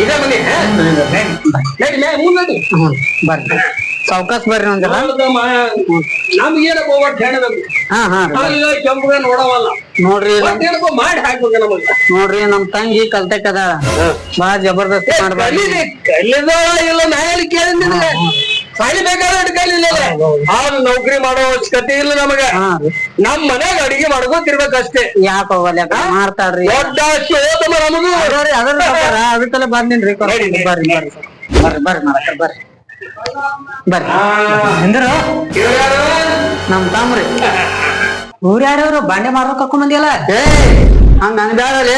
ಇದೇ ಮನೆ ನಡಿ ಮ್ಯಾಗ ಮುಂದೆ ಬರ್ರಿ ಸಾವ್ಕಾಸ್ ಬರ್ರಿ ಒಂದ್ಸಲ ನಮ್ಗೇನ ಹೋಗ್ಬಿಟ್ಟು ಹೇಳಬೇಕು ಕೆಂಪುಗ ನೋಡವಲ್ಲ ನೋಡ್ರಿ ಮಾಡಿ ಹಾಕ್ಬೇಕು ನಮಗ ನೋಡ್ರಿ ನಮ್ ತಂಗಿ ಕಲ್ತಕ್ಕದ ಬಾಳ ಜಬರ್ದಸ್ತಿ ಮಾಡ್ಬಾರ್ದು ಕಲಿದಾಳ ಇಲ್ಲ ನಾ ಎಲ್ಲಿ ಕೇಳಿದ್ ನಿನಗೆ ಸಾಲಿ ಬೇಕಾದ್ರೆ ಕಲಿಲ್ಲ ಅವ್ರು ನೌಕರಿ ಮಾಡೋ ಅವಶ್ಯಕತೆ ಇಲ್ಲ ನಮಗ ನಮ್ ಮನ್ಯಾಗ ಅಡಿಗೆ ಮಾಡ್ಕೋತಿರ್ಬೇಕಷ್ಟೇ ಯಾಕ ಹೋಗಲ್ಲ ಮಾಡ್ತಾಳ್ರಿ ದೊಡ್ಡ ಶೋಧ ನಮಗೂ ಅದಕ್ಕೆಲ್ಲ ಬಂದಿನ್ರಿ ಬರ್ರಿ ಬರ್ರಿ ಬರ್ರಿ ಬರ್ರಿ ಮಾಡಕ ಬರ್ರಿ ಬರ್ರಿ ಎಂದರು ನಮ್ ತಾಮ್ರಿ ಊರ್ ಯಾರ್ಯಾರು ಬಾಂಡೆ ಮಾರೋ ಕರ್ಕೊಂಡ್ ಬಂದಿಯಲ್ಲ ಹಂಗ ನನ್ ಬ್ಯಾಡ್ರಿ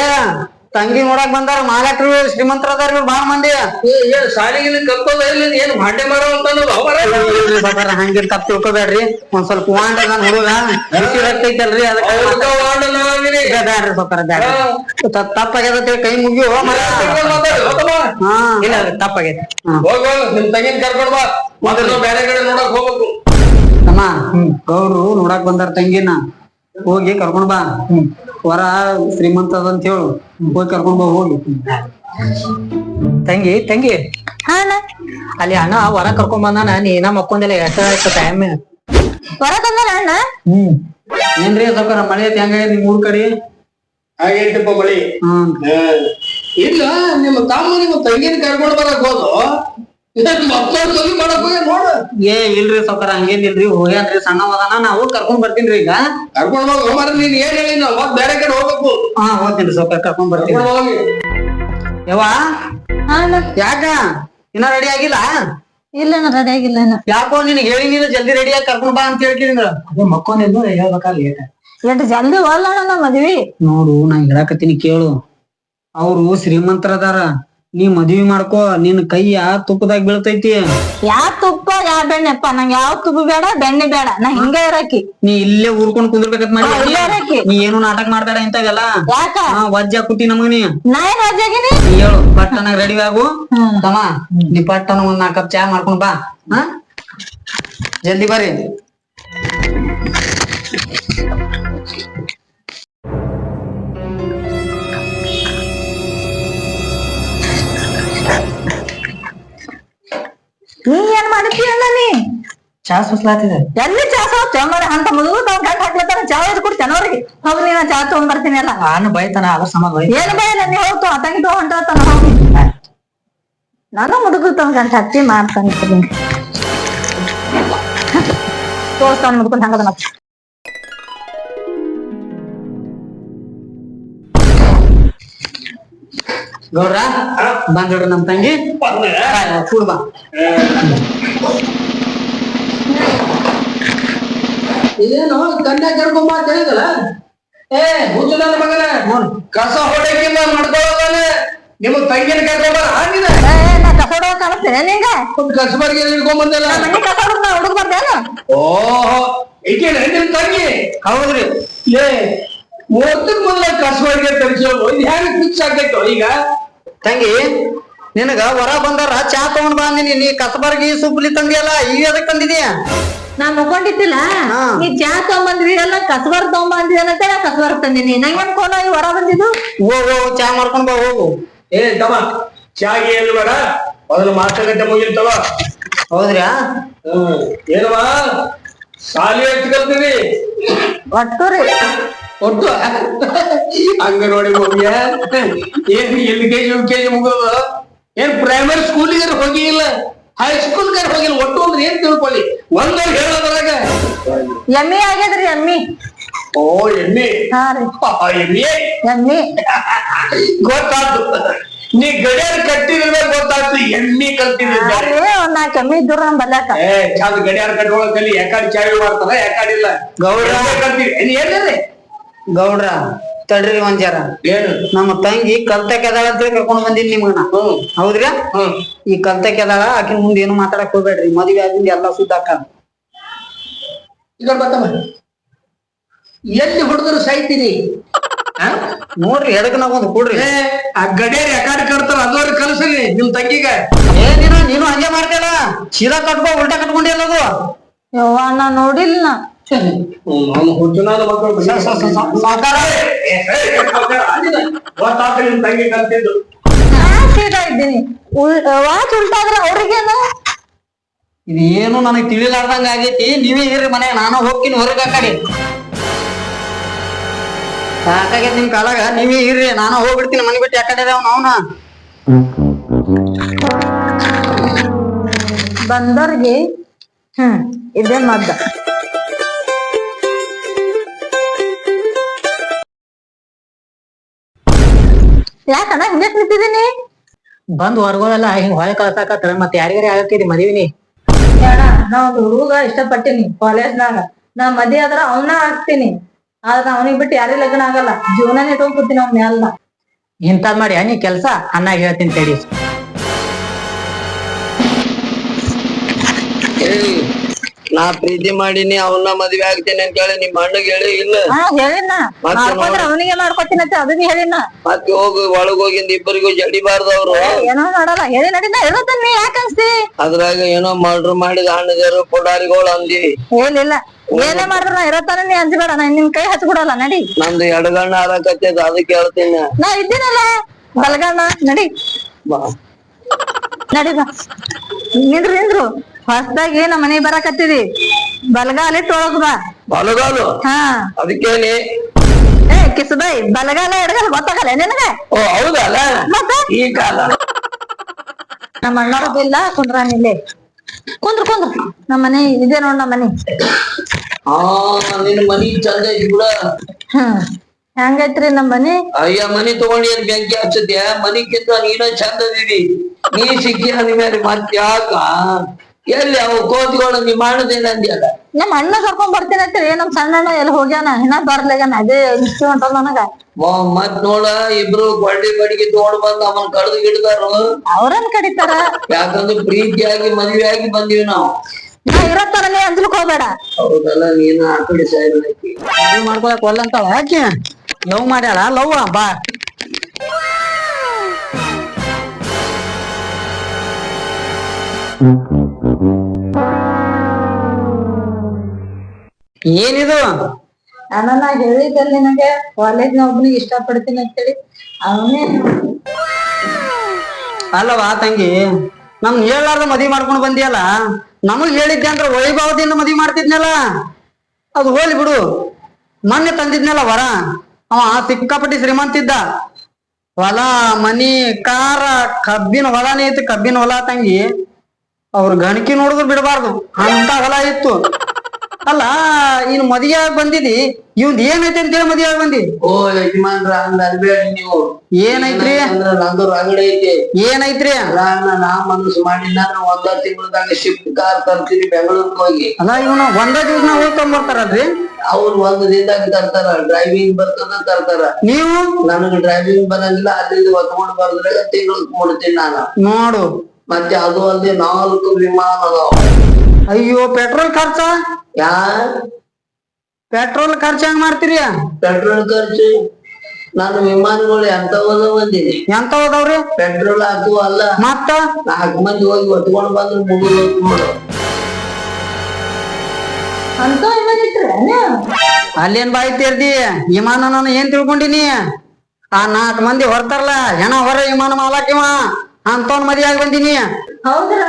ತಂಗಿ ನೋಡಕ್ ಬಂದಾರ ಮಾಲಕ್ರು ಶ್ರೀಮಂತರ ಅದಾರ ಬಾಳ ಮಂದಿ ಶಾಲೆಗಿನ ಕಲ್ಕೋದ ಏನ್ ಭಾಂಡೆ ಮಾರೋ ಅಂತ ಹಂಗಿರ್ ತಪ್ಪ ತಿಳ್ಕೊಬೇಡ್ರಿ ಒಂದ್ ಸ್ವಲ್ಪ ವಾಂಡ ನನ್ ಹುಡುಗ ಬಿಸಿ ರಕ್ತೈತಲ್ರಿ ಅದಕ್ಕೆ ಸೊಕ್ಕರ ಬ್ಯಾಡ ತಪ್ಪಾಗ್ಯದ ಕೈ ಮುಗಿಯೋ ಹಾ ಇಲ್ಲ ತಪ್ಪಾಗೈತಿ ಹೋಗ ನಿಮ್ ತಂಗಿನ ಕರ್ಕೊಂಡ್ ಬಾ ಮೊದಲು ಬೇರೆ ಕಡೆ ನೋಡಕ್ ಹೋಗ್ಬೇಕು ಅಮ್ಮ ಅವ್ರು ನೋಡಕ್ ಬಂದಾರ ತಂಗಿನ ಹೋಗಿ ಕರ್ಕೊಂಡ್ ಬಾ ಹೊರ ಶ್ರೀಮಂತ ಅದಂತ ಹೇಳು ಹೋಗಿ ಕರ್ಕೊಂಡ್ ಬಾ ಹೋಗಿ ತಂಗಿ ತಂಗಿ ಅಲ್ಲಿ ಅಣ್ಣ ಹೊರ ಕರ್ಕೊಂಡ್ ಬಂದಾನ ನೀನ ಮಕ್ಕೊಂದಿಲ್ಲ ಎಷ್ಟು ಟೈಮ್ ಹೊರ ಬಂದಾನ ಅಣ್ಣ ಏನ್ರಿ ಸ್ವಲ್ಪ ಮಳೆ ಐತಿ ಹೆಂಗ ನಿಮ್ ಊರ್ ಕಡೆ ಹಾಗೈತಪ್ಪ ಮಳಿ ಇಲ್ಲ ನಿಮ್ಮ ತಮ್ಮ ನಿಮ್ಮ ತಂಗಿನ ಕರ್ಕೊಂಡ್ ಬರಕ್ ಹೋದು ಮಕ್ಕಳು ಮಾಡಕ್ ಹೋಗಿ ನೋಡು ಏ ಇಲ್ರಿ ಸೌಕರ ಹಂಗೇನಿಲ್ರಿ ಹೋಗ್ಯಾನ್ರಿ ಸಣ್ಣ ಹೋದಾನ ನಾವು ಕರ್ಕೊಂಡ್ ಬರ್ತೀನ್ರಿ ಈಗ ಕರ್ಕೊಂಡ್ ಹೋಗಿ ಹೋಗ್ಬಾರ ನೀನ್ ಏನ್ ಹೇಳಿ ನಾವ್ ಮತ್ ಬೇರೆ ಕಡೆ ಹೋಗ್ಬೇಕು ಹೋಗ್ತೀನಿ ಸೌಕರ್ ಕರ್ಕೊಂಡ್ ಬರ್ತೀನಿ ಯವ್ವಾ ಯಾಕ ಇನ್ನ ರೆಡಿ ಆಗಿಲ್ಲ ಇಲ್ಲ ರೆಡಿ ಆಗಿಲ್ಲ ಯಾಕೋ ನಿನಗೆ ಹೇಳಿ ನೀನು ಜಲ್ದಿ ರೆಡಿ ಆಗಿ ಕರ್ಕೊಂಡ್ ಬಾ ಅಂತ ಹೇಳ್ತೀನಿ ಅದೇ ಮಕ್ಕೊಂದು ಹೇಳ್ಬೇಕಾ ಲೇಟ್ ಎಷ್ಟು ಜಲ್ದಿ ಹೋಗ್ಲಣ್ಣ ಮದ್ವಿ ನೋಡು ನಾ ಹೇಳಕತ್ತೀನಿ ಕೇಳು ಅವ್ರು ಶ್ರೀಮಂತರದಾರ ನೀ ಮದ್ವಿ ಮಾಡ್ಕೋ ನಿನ್ ಕೈಯ ತುಪ್ಪದಾಗ ಬೀಳ್ತೈತಿ ಯಾವ ತುಪ್ಪ ಯಾವ ಬೆಣ್ಣೆಪ್ಪ ನಂಗೆ ಯಾವ ತುಪ್ಪ ಬೇಡ ಬೆಣ್ಣೆ ಬೇಡ ನಾ ಹಿಂಗ ಇರಕಿ ನೀ ಇಲ್ಲೇ ಊರ್ಕೊಂಡ್ ಕುಂದಿರ್ಬೇಕಂತ ಮಾಡಿ ನೀ ಏನು ನಾಟಕ ಮಾಡ್ಬೇಡ ಇಂತಾಗೆಲ್ಲ ಯಾಕ ವಜ್ಜ ಕುಟ್ಟಿ ನಮಗ ನೀ ನಾ ಏನ್ ವಜ್ಜಾಗಿನಿ ನೀ ಹೇಳು ಪಟ್ಟನಾಗ ರೆಡಿ ಆಗು ತಮ್ಮ ನೀ ಪಟ್ಟನ ಒಂದ್ 4 ಕಪ್ ಚಾ ಮಾಡ್ಕೊಂಡ್ ಬಾ ಹಾ ಜಲ್ದಿ ಬರ್ರಿ ನೀ ಏನ್ ಮಾಡಿದ್ದಿ ಅಣ್ಣ ನೀ ಚಾ ಸುಸ್ಲಾತಿದೆ ಎಲ್ಲಿ ಚಾ ಚಂದ್ರ ಅಂತ ಮುದುಗು ತಾವ್ ಗಂಟ ಹಾಕ್ಲತ್ತಾರ ಚಾ ಎದ್ ಕೊಡ್ತೇನ ಅವ್ರಿಗೆ ಹೋಗಿ ನೀನ ಚಾ ತಗೊಂಡ್ ಬರ್ತೀನಿ ಅಲ್ಲ ನಾನು ಬೈತಾನ ಅದ್ರ ಸಮ ಏನು ಬೈಲ್ಲ ನೀ ಹೋಗ್ತು ತಂಗಿ ಹೊಂಟಾನ ಹೋಗಿ ನಾನು ಮುದುಗು ತಾವ್ ಗಂಟ ಹಚ್ಚಿ ಮಾಡ್ತಾನೆ ತೋರ್ಸ್ತಾನ ಮುದ್ಕೊಂಡ್ ಹಂಗದ ಮತ್ತೆ ಗೌಡ್ರ ಬಂದ್ರಿ ನಮ್ ತಂಗಿ ಕೂಡ್ ಬಾ ಇದೇನು ಕನ್ಯಾ ಕರ್ಕೊಂಡ್ ಅಂತ ಹೇಳಿದಲ್ಲ ಏ ಹುಚ್ಚು ನನ್ನ ಮಗನ ಕಸ ಹೊಡೆಕಿಂದ ಮಾಡ್ಕೊಳ್ಳೋದಾನೆ ನಿಮ್ಮ ತಂಗಿನ ಕರ್ಕೊಂಡ್ ಹಾಗಿದ ನಾ ಕಸ ಹೊಡೋ ಕಾಣಿಸ್ತೇನೆ ನಿಂಗ ಕಸಬರ್ಗೆ ಹಿಡ್ಕೊಂಡ್ ಬಂದಿಲ್ಲ ಮನೆ ಕಸ ಹೊಡೆದ್ ನಾ ಹುಡುಗ ಬರ್ದೇನು ಓಹೋ ಈಕೆ ನಿಮ್ ತಂಗಿ ಹೌದ್ರಿ ಏ ಮೂವತ್ತಕ್ ಮೊದಲ ಕಸಬರ್ಗೆ ತರಿಸೋದು ಇದು ಹೆಂಗ್ ಫಿಕ್ಸ್ ಆಗ್ತೈತೋ ಈಗ ತಂಗಿ ನಿನಗ ಹೊರ ಬಂದಾರ ಚಾ ತಗೊಂಡ್ ಬಂದಿನಿ ನೀ ಕಸಬರ್ಗಿ ಸುಪ್ಲಿ ತಂದಿಯಲ್ಲ ಈಗ ಅದಕ್ ತಂದಿದೀಯ ನಾ ಮುಕೊಂಡಿದ್ದಿಲ್ಲ ನೀ ಚಾ ತಗೊಂಬಂದ್ರಿ ಎಲ್ಲ ಕಸಬರ್ ತಗೊಂಬಂದ್ರಿ ಅಂತ ಕಸಬರ್ ತಂದಿನಿ ನಂಗೇನ್ ಕೋನ ಹೊರ ಬಂದಿದ್ದು ಹೋಗು ಚಾ ಮಾಡ್ಕೊಂಡ್ ಬಾ ಹೋಗು ಏ ತಮ್ಮ ಚಾಗಿ ಏನು ಬೇಡ ಮೊದಲು ಮಾತುಕತೆ ಮುಗಿಲ್ತವ ಹೌದ್ರ್ಯಾ ಏನವಾ ಶಾಲಿ ಎಷ್ಟು ಕಲ್ತೀವಿ ಒಟ್ಟು ರೀ ಒಟ್ಟು ಅಂಗನವಾಡಿ ಹೋಗ್ಯ ಏನ್ LKG UKG ಮುಗಿದ ಏನ್ ಪ್ರೈಮರಿ ಸ್ಕೂಲಿಗೆ ಹೋಗಿಲ್ಲ ಹೈಸ್ಕೂಲ್ ಗಾರ ಹೋಗಿಲ್ಲ ಒಟ್ಟು ಅಂದ್ರೆ ಏನ್ ತಿಳ್ಕೊಳ್ಳಿ ಒಂದಾಗ ಹೇಳೋದ್ರಾಗ ಎಮ್ಮಿ ಆಗ್ಯದ್ರಿ ಎಮ್ಮಿ ಓ ಎಮ್ಮಿ ಹಾ ರೀ ಎಮ್ಮಿ ಎಮ್ಮಿ ಗೊತ್ತಾಯ್ತು ನೀ ಗಡಿಯಾರ ಕಟ್ಟಿದ್ರೆ ಗೊತ್ತಾಯ್ತು ಎಮ್ಮಿ ಕಲ್ತಿದ್ದ ಒಂದ್ 4 ಎಮ್ಮಿ ಇದ್ರು ನಮ್ ಬಲ್ಯಾಕ ಏ ಚಂದ ಗಡಿಯಾರ ಕಟ್ಕೊಳಕ್ ಕಲಿ ಯಾಕಾಡಿ ಚಾವಿ ಮಾಡ್ತಾರ ಯಾಕಾಡಿಲ್ಲ ಗೌಡ್ರ ಕಲ್ತೀವಿ ಏನ್ರಿ ಗೌಡ್ರ ತಡ್ರಿ ಒಂದ್ ಜರ ಏನು ನಮ್ಮ ತಂಗಿ ಕಲ್ತಕ್ಕೆದಾಳ ಅಂತ ಕರ್ಕೊಂಡ್ ಬಂದಿನಿ ನಿಮ್ಗನ ಹೌದ್ರಿ ಈ ಕಲ್ತಕ್ಕೆದಾಳ ಆಕಿನ ಮುಂದೆ ಏನು ಮಾತಾಡಕ್ ಹೋಗ್ಬೇಡ್ರಿ ಮದ್ವೆ ಆಗಿಂದ ಎಲ್ಲಾ ಸುದ್ದಾಕ ಈಗ ಬರ್ತಮ್ಮ ಎಲ್ಲಿ ಹುಡುಗರು ಸಾಯ್ತೀನಿ ನೋಡ್ರಿ ಎಡಕನಾಗ ಒಂದ್ ಕೂಡ್ರಿ ಆ ಗಡಿಯಾರ ಯಾಕಾಡಿ ಕಟ್ತಾರ ಅದವ್ರ ಕಲ್ಸಲಿ ನಿಮ್ ತಂಗಿಗ ನೀನು ಹಂಗೆ ಮಾಡ್ತೇಳ ಸೀದಾ ಕಟ್ಕೋ ಉಲ್ಟಾ ಕಟ್ಕೊಂಡಿ ಎಲ್ಲದು ಯವ್ವ ನಾ ನೋಡಿಲ್ಲ ನಾನು ಹುಚ್ಚುನಾದ ಮಕ್ಕಳು ಗೊತ್ತಾಗ್ತದೆ ನಿಮ್ ತಂಗಿ ಕಲ್ತಿದ್ದು ಸೀದಾ ಇದ್ದೀನಿ ವಾಚ್ ಉಲ್ಟಾದ್ರ ಅವ್ರಿಗೇನು ಇದು ಏನು ನನಗ್ ತಿಳಿಲಾರ್ದಂಗ ಆಗೈತಿ. ನೀವೇ ಇರ್ರಿ ಮನೆ, ನಾನು ಹೋಗ್ತೀನಿ ಹೊರಗ ಆ ಕಡೆ. ಸಾಕಾಗೈತಿ ನಿಮ್ ಕಾಲಾಗ, ನೀವೇ ಇರ್ರಿ, ನಾನು ಹೋಗ್ಬಿಡ್ತೀನಿ ಮನೆ ಬಿಟ್ಟು. ಯಾಕಡೆ ಅವನ ಬಂದವ್ರಿಗೆ ಇದೇ ಮದ್ದ. ಯಾಕಣ್ಣ ಹಿಂಗೆ ನಿಂತಿದ್ದೀನಿ? ಬಂದ್ ಹೊರಗೋದಲ್ಲ ಹಿಂಗ್ ಹೊಳೆ ಕಳ್ಸಾಕತ್ರ ಮತ್ತೆ ಯಾರಿಗಾರಿ ಆಗಕ್ಕಿರಿ ಮದ್ವಿನಿ. ಅಣ್ಣ ನಾ ಒಂದು ಹುಡುಗ ಇಷ್ಟಪಟ್ಟಿನಿ ಕಾಲೇಜ್ನಾಗ. ನಾ ಮದ್ವೆ ಆದ್ರ ಅವನ ಆಗ್ತೀನಿ, ಆದ್ರ ಅವನಿಗೆ ಬಿಟ್ಟು ಯಾರೇ ಲಗ್ನ ಆಗಲ್ಲ. ಜೀವನನೇ ಇಟ್ಕೊಂಡ್ ಕೂತೀನಿ ಅವ್ನ ಮ್ಯಾಲ. ಇಂಥದ್ ಮಾಡಿ ನೀ ಕೆಲ್ಸ ಅನ್ನಾಗ ಹೇಳ್ತೀನಿ ತಡಿ. ನಾ ಪ್ರೀತಿ ಮಾಡೀನಿ ಅವನ್ನ ಮದ್ವೆ ಆಗ್ತೇನೆ ಅಂತ ಹೇಳಿ ನಿಮ್ ಅಣ್ಣಗ್ ಹೇಳಿ ಇಲ್ಲ? ಹೇಳಿನ ಮಾಡ್ಕೊತ್ರ ಅವನಿಗೆ ಮಾಡ್ಕೊತೀನಿ ಅಂತ ಅದನ್ನ ಹೇಳಿನ. ಮತ್ತೆ ಹೋಗಿ ಒಳಗ್ ಹೋಗಿಂದ ಇಬ್ಬರಿಗೂ ಜಡಿಬಾರ್ದವ್ರು. ಏನೋ ಮಾಡಲ್ಲ ಹೇಳಿ ನಡಿನ ಇರೋದನ್ನ ನೀ ಯಾಕೆ ಅನ್ಸ್ತಿ? ಅದ್ರಾಗ ಏನೋ ಮರ್ಡ್ರ್ ಮಾಡಿದ ಅಣ್ಣದೇರು ಪುಡಾರಿಗಳು ಅಂದಿವಿ. ಹೇಳಿಲ್ಲ ಏನೇ ಮಾಡಿದ್ರ ನಾ ಇರತ್ತಾನ, ನೀ ಅಂಜಬೇಡ, ನಾ ನಿನ್ ಕೈ ಹಚ್ಕೊಡಲ್ಲ. ನಡಿ. ನಂದು ಎಡಗಣ್ಣ ಹಾರಕತ್ತದ ಅದಕ್ಕೆ ಹೇಳ್ತೀನಿ. ನಾ ಇದ್ದೀನಲ್ಲ ಬಲಗಣ್ಣ. ನಡಿ ನಡಿ ಬಾ. ನಿಂದ್ರು ನಿಂದ್ರು ಹೊಸದಾಗಿ ನಮ್ಮ ಮನೆಗ್ ಬರಾಕತ್ತಿದಿ. ಬಲಗಾಲಿಟ್ಟು ಒಳಗ್ ಬಾ. ಬಲಗಾಲು? ಹಾ ಅದಕ್ಕೇನಿ ಕಿಸಬೈ ಬಲಗಾಲ ಎಡಗಾಲ ಗೊತ್ತಾಗಲ್ಲ ನಿನಗ? ಓ ಹೌದಲ್ಲ, ಈ ಕಾಲ ನಮ್ಮ ಅಣ್ಣರದಿಲ್ಲ. ಕುಂದ್ರಾನಿಲ್ಲೇ ಕುಂದ್ರು ಕುಂದ್ರು. ನಮ್ಮ ಮನೆ ಇದೆ ನೋಡ್. ನಮ್ಮ ಮನೆ ನಿನ್ ಮನಿ ಚಂದ ಐತಿ ಬಿಡ. ಹೆಂಗೈತ್ರಿ ನಮ್ ಮನಿ? ಅಯ್ಯ ಮನಿ ತಗೊಂಡಿ ಏನ್ ಬೆಂಕಿ ಹಚ್ಚದ್ಯಾ? ಮನಿಕ್ಕಿಂತ ನೀನ ಚಂದ ಅದೀವಿ. ನೀ ಸಿಕ್ಕಿ ಮೇಲೆ ಮತ್ ಯಾಕ? ಎಲ್ಲಿ ಅವು ಕೋತಿಗಳು ನಿಮ್ ಅಣ್ಣದೇನಂದ್ಯಲ್ಲ? ನಮ್ ಅಣ್ಣ ಕರ್ಕೊಂಡ್ ಬರ್ತೀನಿ ಅಂತೀರಿ. ನಮ್ ಸಣ್ಣ ಅಣ್ಣ ಎಲ್ಲಿ ಹೋಗ್ಯಾನ, ಇನ್ನ ಬರ್ಲಾಗ್ಯಾನ. ಅದೇ ಇಷ್ಟ ಹೊಂಟ ನನಗ. ಮತ್ ನೋಡ ಇಬ್ರು ಗೊಂಡಿ ಬಡಿಗೆ ತಗೊಂಡ್ ಬಂದ್ ಅವನ್ ಕಡ್ದು ಗಿಡದಾರು. ಅವ್ರನ್ ಕಡಿತಾರ. ಯಾಕಂದ್ರೆ ಪ್ರೀತಿಯಾಗಿ ಮದ್ವೆ ಆಗಿ ಬಂದಿವಿ ನಾವು. ನಾ ಇರತ್ತಾರ, ನೀ ಅಂಜಲಿಕ್ ಹೋಗ್ಬೇಡ. ಹೌದಲ್ಲ, ನೀನು ಆ ಕಡೆ ಸೈಡ್ ಮಾಡ್ಕೊಳಕ್ ಒಲ್ಲಂತಾಳ ಯಾಕೆ? ಲವ್ ಮಾಡ್ಯಾಳ? ಲವ್ ಬಾ. ಏನಿದು? ಅಣ್ಣ ನಾ ಹೇಳಿದ್ದಲ್ಲ ನಿನಗೆ ಕಾಲೇಜ್ ನ ಒಬ್ನಿಗೆ ಇಷ್ಟ ಪಡ್ತೀನಿ ಅಂತೇಳಿ. ಅವನೇ ಅಲ್ಲವಾ ತಂಗಿ, ನಮ್ ಹೇಳಾರ್ದ ಮದ್ವಿ ಮಾಡ್ಕೊಂಡ್ ಬಂದಿಯಲ್ಲ. ನಮಗ್ ಹೇಳಿದ್ದೆ ಅಂದ್ರ ವೈಭವದಿಂದ ಮದ್ವಿ ಮಾಡ್ತಿದ್ನಲ್ಲ. ಅದು ಹೋಲಿ ಬಿಡು. ಮೊನ್ನೆ ತಂದಿದ್ನಲ್ಲ ವರ, ಅವ ಸಿಕ್ಕಾಪಟ್ಟಿ ಶ್ರೀಮಂತಿದ್ದ. ಹೊಲ ಮನಿ ಕಾರ ಕಬ್ಬಿನ ಹೊಲನೇ ಐತಿ. ಕಬ್ಬಿನ ಹೊಲ ತಂಗಿ, ಅವ್ರ ಗಣಕಿ ನೋಡಿದ್ರು ಬಿಡಬಾರ್ದು ಅಂತ ಹೊಲ ಇತ್ತು. ಅಲ್ಲ ಇನ್ ಮದ್ವೆ ಬಂದಿದಿ, ಇವಂದ್ ಏನೈತಿ ಅಂತೇಳಿ ಮದ್ವೆ ಬಂದಿ? ಓ ಯಜಮಾನ್ರ ಹಂಗ ಅನ್ಬೇಡಿ ನೀವು. ಏನೈತ್ರಿ? ನಂದು ರಗಡೆ ಐತಿ. ಏನೈತ್ರಿ? ನಾ ಮನಸ್ಸು ಮಾಡಿಲ್ಲ, ಒಂದ ತಿಂಗಳದಾಗ ಶಿಫ್ಟ್ ಕಾರ್ ತರ್ತೀನಿ ಬೆಂಗಳೂರಿಗೆ ಹೋಗಿ. ಅಲ್ಲ ಇವನು ಒಂದ ದಿವ್ಸ ಹೋಗ್ಕೊಂಡ್ ಬರ್ತಾರಲ್ರಿ? ಅವ್ರು ಒಂದ್ ದಿನದಾಗ ತರ್ತಾರ. ಡ್ರೈವಿಂಗ್ ಬರ್ತದ ತರ್ತಾರ. ನೀವು? ನನಗ್ ಡ್ರೈವಿಂಗ್ ಬರಂಗಿಲ್ಲ. ಅಲ್ಲಿ ಹೊತ್ಕೊಂಡ್ ಬರ್ದ್ರಾಗ ತಿಂಗಳು ಕೊಡ್ತೀನಿ ನಾನು. ನೋಡು, ಮತ್ತೆ ಅದು ಅಲ್ಲದೆ 4 ವಿಮಾನ ಅದಾವ. ಅಯ್ಯೋ ಪೆಟ್ರೋಲ್ ಖರ್ಚ? ಪೆಟ್ರೋಲ್ ಖರ್ಚು ಹೆಂಗ್ ಮಾಡ್ತೀರಿ? ಪೆಟ್ರೋಲ್ ಖರ್ಚು ನಾನು ವಿಮಾನಗಳು ಎಂತವದ ಬಂದಿನಿ. ಎಂತ ಹೋದವ್ರಿ? ಪೆಟ್ರೋಲ್ ಹಾಕುವ ಅಲ್ಲ, ಮತ್ತ 4 ಮಂದಿ ಹೋಗಿ ಹೊತ್ಕೊಂಡ್ ಬಂದ್ರೆ ಮುಗಿದು ನೋಡು. ಅಂತ ಅಲ್ಲೇನ್ ಬಾಯಿ ತೆರ್ದಿ? ವಿಮಾನ ನಾನು ಏನ್ ತಿಳ್ಕೊಂಡಿನಿ? ಆ 4 ಮಂದಿ ಹೊರ್ತಾರಲ್ಲ, ಹೆಣ ಹೊರ ವಿಮಾನ ಮಾಲಾಕಿವ ಅಂತವನ್ ಮದ್ವೆ ಆಗಿ ಬಂದಿನಿ. ಹೌದ್ರ?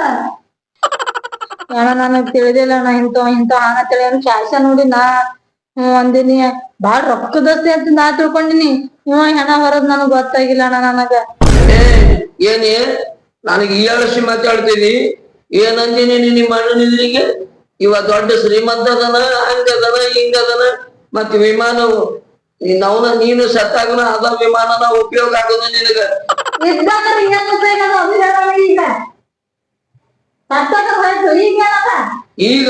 ಅಣ್ಣ ನನಗ್ ತಿಳಿದಿಲ್ಲ. ನಾ ಇಂತ ಹಣ ತಿಳಿಯೋನು ಶಾಸ ನೋಡಿ ನಾ ಅಂದಿನಿ. ಬಾಳ್ ರೊಕ್ಕದಸ್ತಿ ಅಂತ ನಾ ತಿಳ್ಕೊಂಡಿನಿ. ಹೆಣ ಹೊರದ್ ನನಗ್ ಗೊತ್ತಾಗಿಲ್ಲ ಅಣ್ಣ ನನಗ. ಏನೇ ನನಗೆ ಈ ಆಲಸಿ ಮಾತಾಡ್ತೀನಿ? ಏನಂದಿನಿ ನಿಮ್ಮ ಅಣ್ಣನಿದ್ರಿಗೆ? ಇವ ದೊಡ್ಡ ಶ್ರೀಮಂತ ಅದನ, ಹಂಗದನ ಹಿಂಗದನ. ಮತ್ ವಿಮಾನವು ನೀನು ಸತ್ತಾಗನ ಅದ ವಿಮಾನನ ಉಪಯೋಗ ಆಗೋದು ನಿನಗ. ಈಗ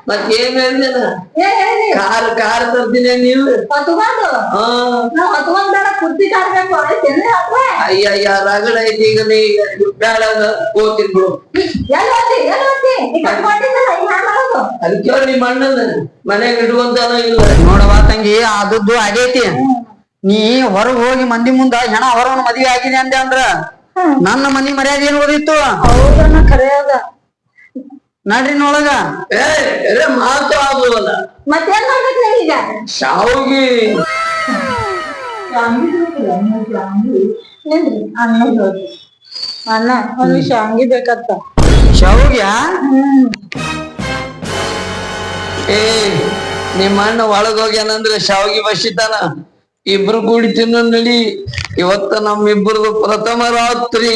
ಮತ್ ಏನ್ ಹೇಳಿದೇನ? ಕಾರ್ ತರ್ತೀನಿ ನೀವು. ಅಯ್ಯ ರಗಡ ಐತಿ. ಈಗ ನೀ ಬ್ಯಾಡ ಹೋಗ್ತೀನಿ ಬಿಡು. ಅದಕ್ಕೆ ನಿಮ್ಮ ಅಣ್ಣನ ಮನೆಗೆ ಇಡುವಂತಾನ ಇಲ್ಲ. ನೋಡವಾ ತಂಗಿ, ಆದದ್ದು ಆಗೈತಿ. ನೀ ಹೊರಗ್ ಹೋಗಿ ಮಂದಿ ಮುಂದ ಹೆಣ ಹೊರವನ್ ಮದ್ವೆ ಆಗಿದೆ ಅಂದೆ ಅಂದ್ರ ನನ್ನ ಮನಿ ಮರ್ಯಾದೆ ಏನ್ ಓದಿತ್ತು? ಹೌದನ್ನ ಖರೆ ಅದ. ನಡ್ರಿ ನೋಳಗ. ಮಾತು ಆಗುವಲ್ಲ. ಮತ್ತೇನ್ ಮಾಡ್ಬೇಕು ಈಗ? ಶಾವಿಗೆ ನಿಂದ್ರಿ ಅಣ್ಣ ಹೇಳ್ರಿ. ಅಣ್ಣ ಒಂದ್ ಶಾಂಗಿ ಬೇಕತ್ತ. ಶಾವ್ಗ್ಯಾ ಹ್ಮ್ ಏ ನಿಮ್ಮ ಅಣ್ಣ ಒಳಗ್ ಹೋಗ್ಯಾನಂದ್ರೆ ಶಾವಿಗೆ ಬಸಿತಾನ. ಇಬ್ರು ಕೂಡಿ ತಿನ್ನೋ ನಡಿ. ಇವತ್ತ ನಮ್ಮಿಬ್ಬರದು ಪ್ರಥಮ ರಾತ್ರಿ.